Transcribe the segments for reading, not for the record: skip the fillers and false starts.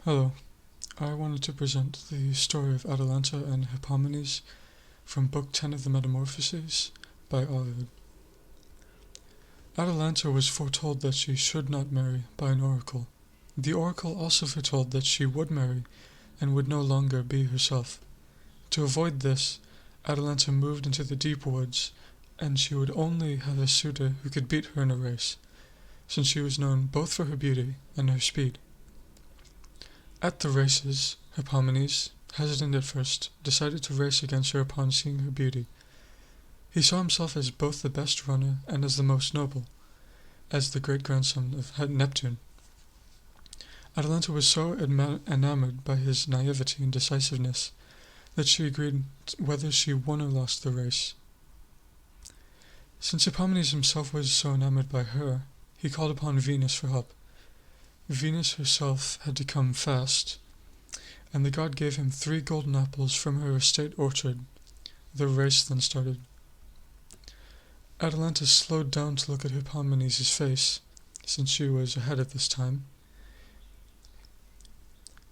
Hello, I wanted to present the story of Atalanta and Hippomenes from Book 10 of the Metamorphoses by Ovid. Atalanta was foretold that she should not marry by an oracle. The oracle also foretold that she would marry and would no longer be herself. To avoid this, Atalanta moved into the deep woods, and she would only have a suitor who could beat her in a race, since she was known both for her beauty and her speed. At the races, Hippomenes, hesitant at first, decided to race against her upon seeing her beauty. He saw himself as both the best runner and as the most noble, as the great-grandson of Neptune. Atalanta was so enamored by his naivety and decisiveness that she agreed whether she won or lost the race. Since Hippomenes himself was so enamored by her, he called upon Venus for help. Venus herself had to come fast, and the god gave him 3 golden apples from her estate orchard. The race then started. Atalanta slowed down to look at Hippomenes' face, since she was ahead at this time,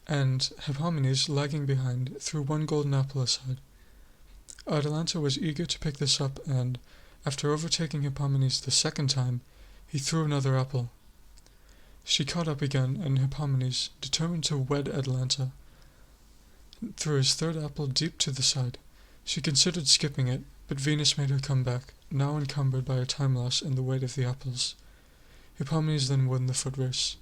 and Hippomenes, lagging behind, threw 1 golden apple aside. Atalanta was eager to pick this up, and, after overtaking Hippomenes the second time, he threw another apple. She caught up again, and Hippomenes, determined to wed Atalanta, threw his 3rd apple deep to the side. She considered skipping it, but Venus made her come back, now encumbered by a time loss and the weight of the apples. Hippomenes then won the foot race.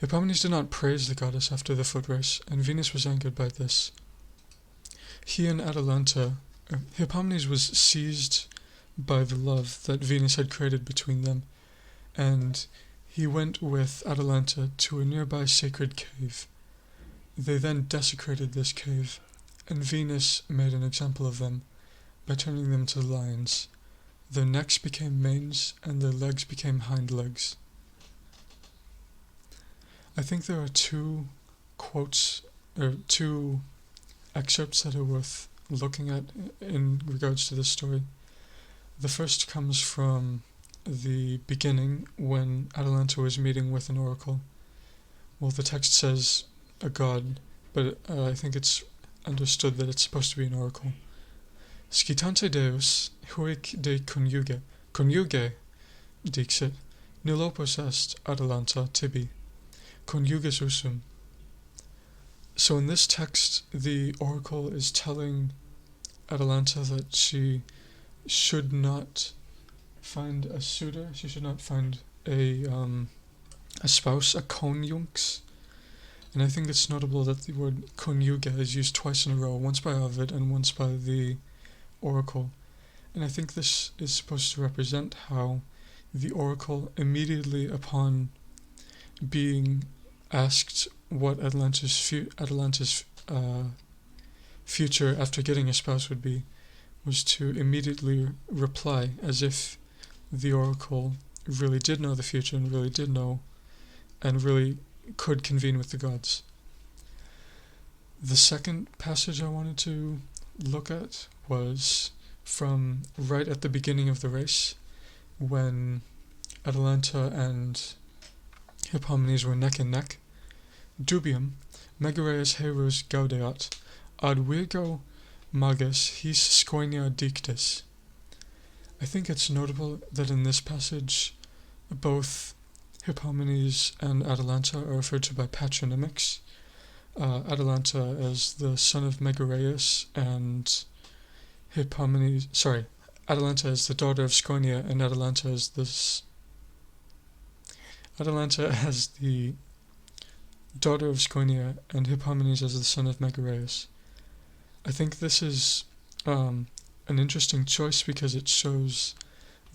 Hippomenes did not praise the goddess after the foot race, and Venus was angered by this. He and Hippomenes was seized by the love that Venus had created between them, and he went with Atalanta to a nearby sacred cave. They then desecrated this cave, and Venus made an example of them by turning them to lions. Their necks became manes, and their legs became hind legs. I think there are 2 excerpts that are worth looking at in regards to this story. The first comes from the beginning, when Atalanta was meeting with an oracle. Well, the text says a god, but I think it's understood that it's supposed to be an oracle. Scitante Deus, huic de conjuge, dixit, nil opus est Atalanta tibi, conjugus usum. So in this text, the oracle is telling Atalanta that she should not find a suitor, she should not find a spouse, a conjunx. And I think it's notable that the word conjuga is used twice in a row, once by Ovid and once by the oracle. And I think this is supposed to represent how the oracle, immediately upon being asked what Atalanta's future after getting a spouse would be, was to immediately reply as if the oracle really did know the future and really did know and really could convene with the gods. The second passage I wanted to look at was from right at the beginning of the race, when Atalanta and Hippomenes were neck and neck. Dubium, Megareius heros gaudeat, ad virgo magis his Schoenia dictis. I think it's notable that in this passage, both Hippomenes and Atalanta are referred to by patronymics. Atalanta as the son of Megareius, and Atalanta as the daughter of Schoenia, and Atalanta as the daughter of Schoenia, and Hippomenes as the son of Megareius. I think this is an interesting choice because it shows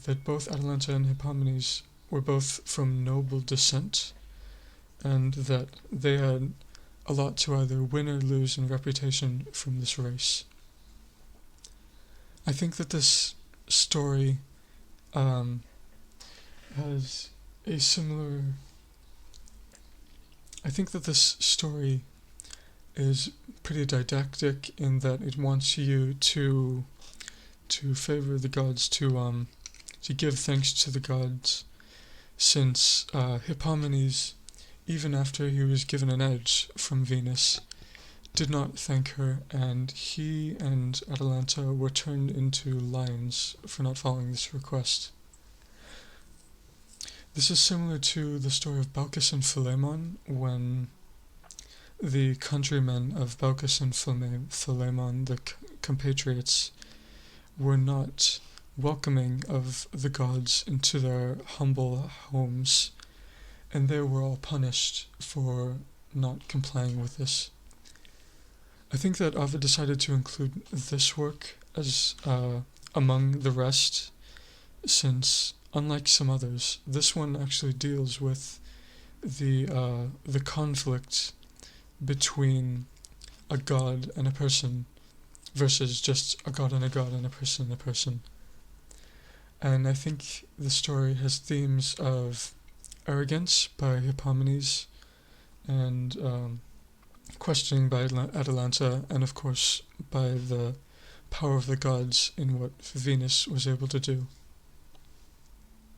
that both Atalanta and Hippomenes were both from noble descent, and that they had a lot to either win or lose in reputation from this race. I think that this story has a similar... I think that this story is pretty didactic in that it wants you to favor the gods, to give thanks to the gods, since Hippomenes even after he was given an edge from Venus, did not thank her, and he and Atalanta were turned into lions for not following this request. This is similar to the story of Baucis and Philemon, when the countrymen of Baucis and Philemon, the compatriots, were not welcoming of the gods into their humble homes, and they were all punished for not complying with this. I think that Ovid decided to include this work as among the rest, since, unlike some others, this one actually deals with the conflict between a god and a person versus just a god and a god and a person and a person. And I think the story has themes of arrogance by Hippomenes and questioning by Atalanta, and of course by the power of the gods in what Venus was able to do.